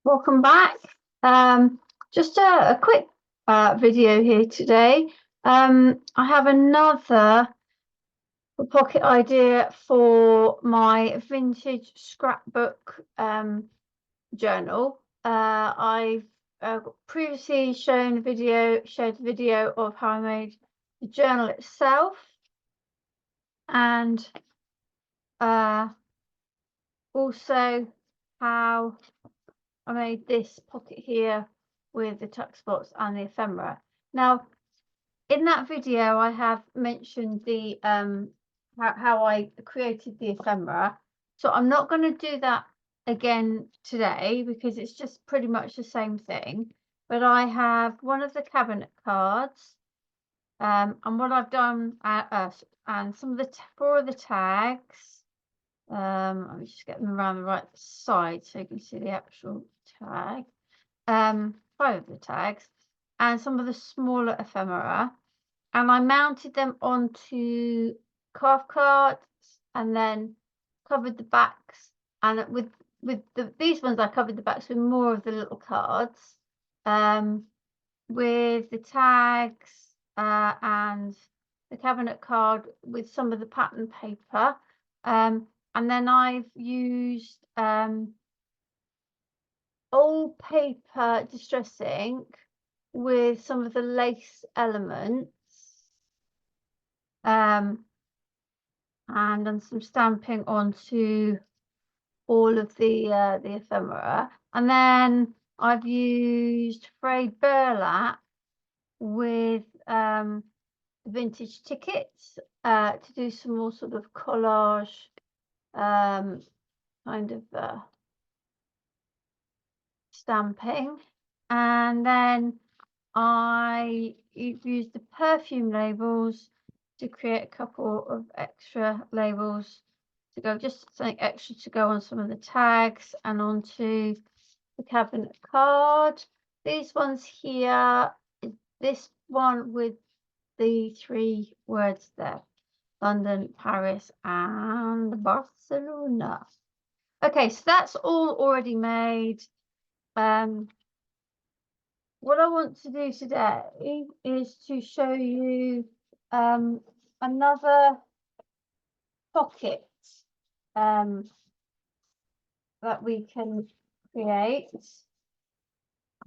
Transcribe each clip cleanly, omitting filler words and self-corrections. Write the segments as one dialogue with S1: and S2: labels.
S1: Welcome back. Just a quick video here today. I have another pocket idea for my vintage scrapbook journal. I've previously shared the video of how I made the journal itself, and also how I made this pocket here with the tuck spots and the ephemera. Now, in that video, I have mentioned the how I created the ephemera. So I'm not going to do that again today because it's just pretty much the same thing. But I have one of the cabinet cards, and what I've done, and some of the four of the tags. Let me just get them around the right side so you can see the actual tag. 5 of the tags and some of the smaller ephemera, and I mounted them onto Kraft cards and then covered the backs, and with these ones I covered the backs with more of the little cards, with the tags and the cabinet card with some of the pattern paper, and then I've used old paper distress ink with some of the lace elements, and done some stamping onto all of the ephemera. And then I've used Frayed burlap with vintage tickets to do some more sort of collage kind of stamping. And then I used the perfume labels to create a couple of extra labels to go, just something extra to go on some of the tags and onto the cabinet card. These ones here, this one with the 3 words there: London, Paris, and Barcelona. Okay, so that's all already made. What I want to do today is to show you another pocket that we can create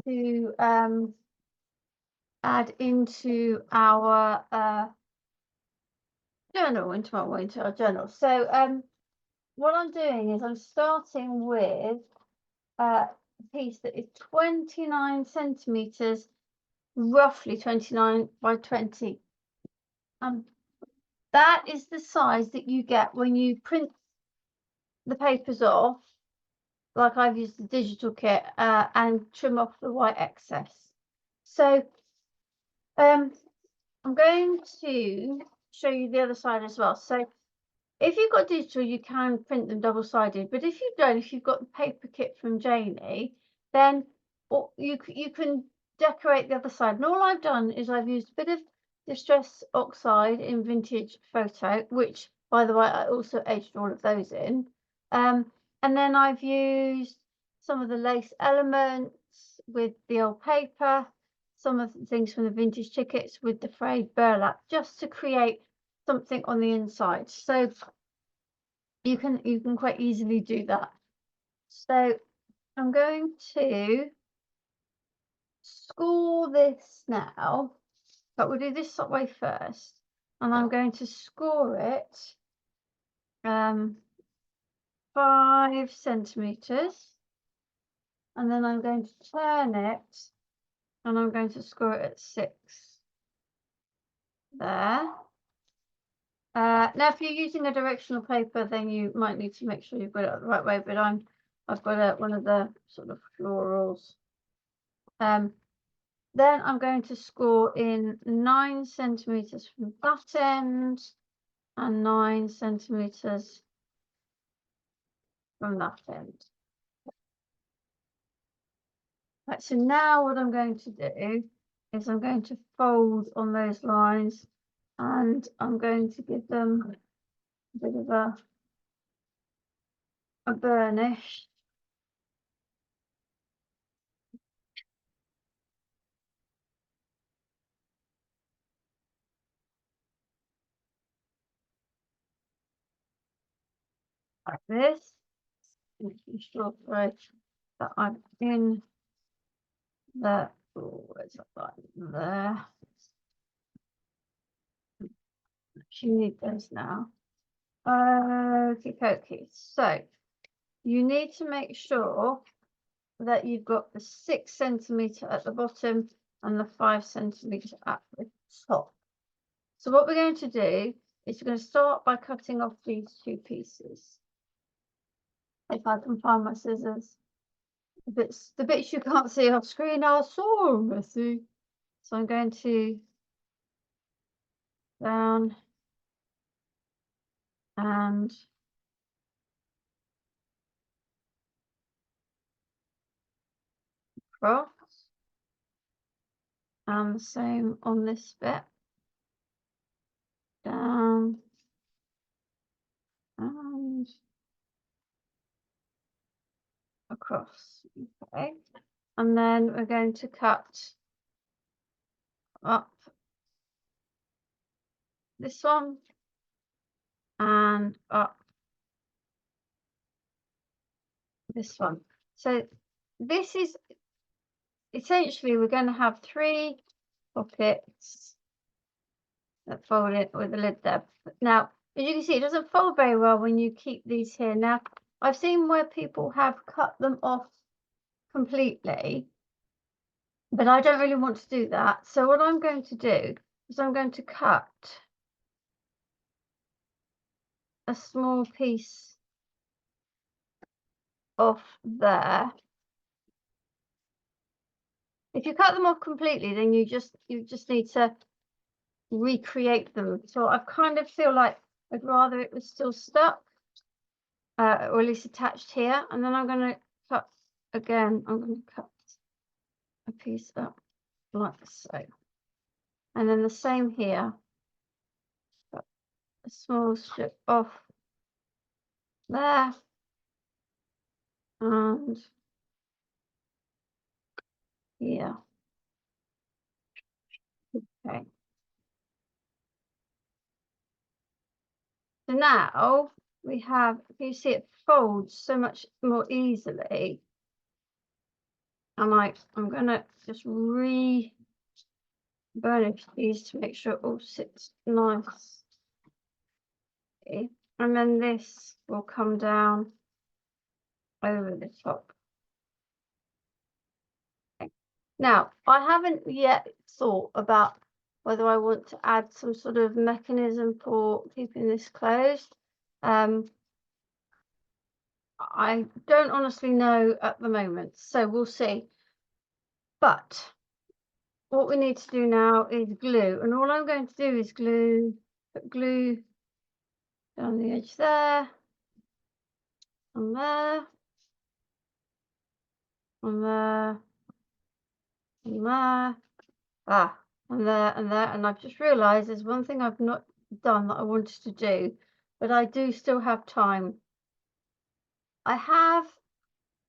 S1: to add into our journal, into our journal. So what I'm doing is I'm starting with a piece that is 29 centimeters, roughly 29 by 20. That is the size that you get when you print the papers off, like I've used the digital kit, and trim off the white excess. So I'm going to show you the other side as well. So if you've got digital, you can print them double-sided, but if you don't, if you've got the paper kit from Janie, then you can decorate the other side. And all I've done is I've used a bit of distress oxide in vintage photo, which, by the way, I also edged all of those in, and then I've used some of the lace elements with the old paper, some of the things from the vintage tickets with the frayed burlap, just to create something on the inside. So you can quite easily do that. So I'm going to score this now, but we'll do this that way first, and I'm going to score it 5 centimeters, and then I'm going to turn it and I'm going to score it at 6 there. Now if you're using a directional paper, then you might need to make sure you've got it the right way, but I've got one of the sort of florals. Then I'm going to score in 9 centimeters from that end and 9 centimeters from that end. Right, so now what I'm going to do is I'm going to fold on those lines, and I'm going to give them a bit of a burnish. like this. Making sure that I'm in the, oh, where's that line there? You need those now. Okay. So you need to make sure that you've got the 6 centimeter at the bottom and the 5 centimeter at the top. So what we're going to do is we're going to start by cutting off these 2 pieces. If I can find my scissors. The bits you can't see off screen are so messy. So I'm going to down and across, and the same on this bit, down and across. Okay, and then we're going to cut up this one and up this one. So this is essentially, we're going to have 3 pockets that fold it with the lid there. Now, as you can see, it doesn't fold very well when you keep these here. Now, I've seen where people have cut them off completely, but I don't really want to do that. So what I'm going to do is I'm going to cut a small piece off there. If you cut them off completely, then you just need to recreate them. So I kind of feel like I'd rather it was still stuck, or at least attached here. And then I'm going to cut again. I'm going to cut a piece up like so. And then the same here. Cut a small strip off there. And here. Okay. So now we have, you see it folds so much more easily. And I'm going to just burnish these to make sure it all sits nice. Okay. And then this will come down over the top. Okay. Now, I haven't yet thought about whether I want to add some sort of mechanism for keeping this closed. I don't honestly know at the moment, so we'll see. But what we need to do now is glue, and all I'm going to do is put glue down the edge there, and there, and there, and there, and there, and there. And I've just realised there's one thing I've not done that I wanted to do, but I do still have time. I have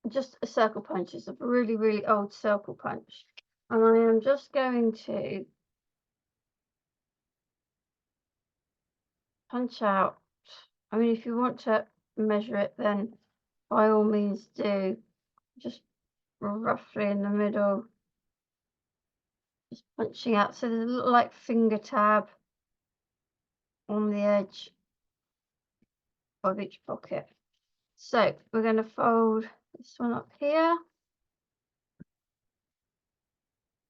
S1: just a circle punch. It's a really, really old circle punch, and I am just going to punch out. I mean, if you want to measure it, then by all means do. Just roughly in the middle, just punching out. So there's a little like finger tab on the edge of each pocket. So we're going to fold this one up here,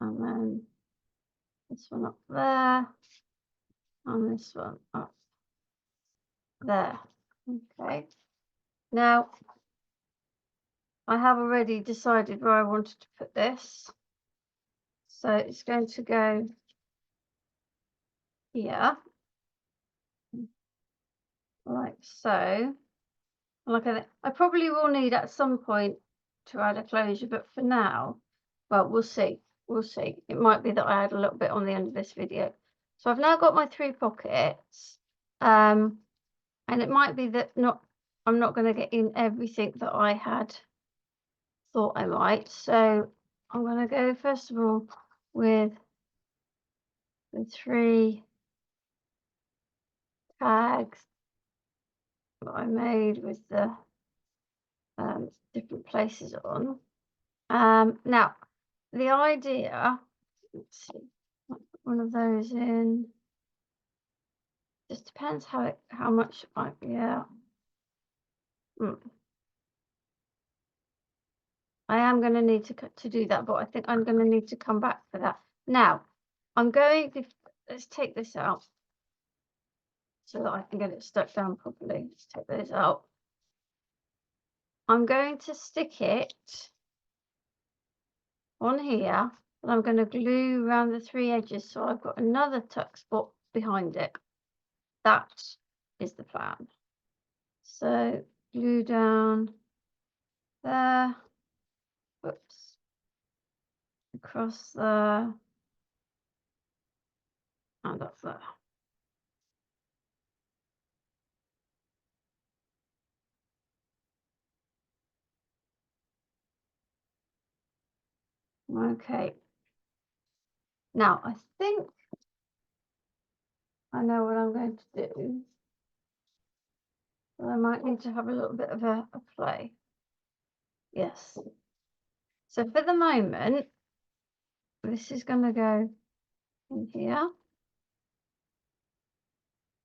S1: and then this one up there, and this one up there. Okay. Now, I have already decided where I wanted to put this. So it's going to go here, like so. Like I probably will need at some point to add a closure, but for now, well, we'll see. We'll see. It might be that I add a little bit on the end of this video. So I've now got my 3 pockets, and it might be that I'm not going to get in everything that I had thought I might. So I'm going to go first of all with the 3 tags that I made with the different places on. Now, the idea, let's see, I'll put one of those in. Just depends how much yeah. I am going to need to do that, but I think I'm going to need to come back for that. Now, I'm going to, let's take this out so that I can get it stuck down properly. Let's take those out. I'm going to stick it on here, and I'm going to glue around the 3 edges so I've got another tuck spot behind it. That is the plan. So glue down there, whoops, across there, and up there. Okay. Now I think I know what I'm going to do. But I might need to have a little bit of a play. Yes. So for the moment, this is going to go in here.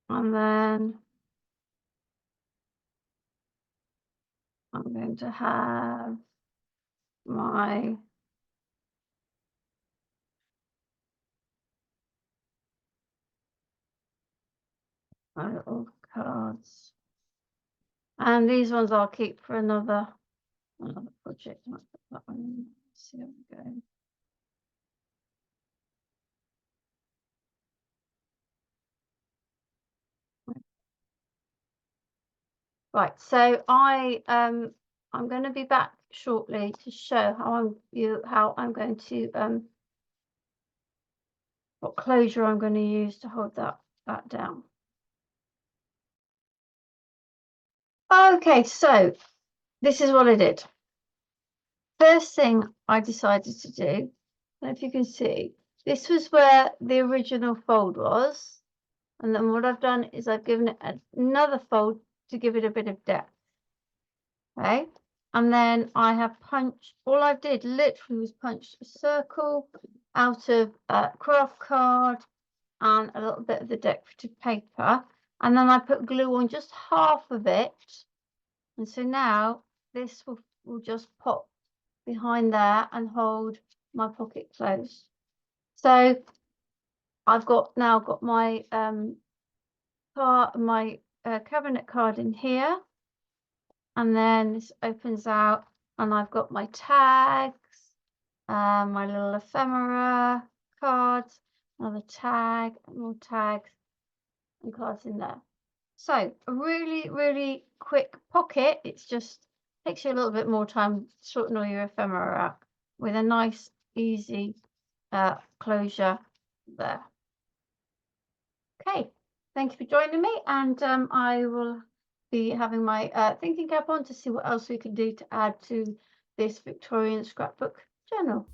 S1: And then I'm going to have my little cards. And these ones I'll keep for another project. I might put that one in. Let's see how we go. Right, so I'm going to be back shortly to show how I'm going to what closure I'm going to use to hold that down. Okay, so this is what I did. First thing I decided to do, I don't know if you can see, this was where the original fold was. And then what I've done is I've given it another fold to give it a bit of depth. Okay. And then I have punched, all I did literally was punched a circle out of Kraft card and a little bit of the decorative paper. And then I put glue on just half of it. And so now this will just pop behind there and hold my pocket closed. So I've now got my cabinet card in here, and then this opens out, and I've got my tags, my little ephemera cards, another tag, more tags and cards in there. So a really, really quick pocket. It's just takes you a little bit more time to shorten all your ephemera out with a nice, easy closure there. Okay, thank you for joining me, and I will be having my thinking cap on to see what else we can do to add to this Victorian scrapbook journal.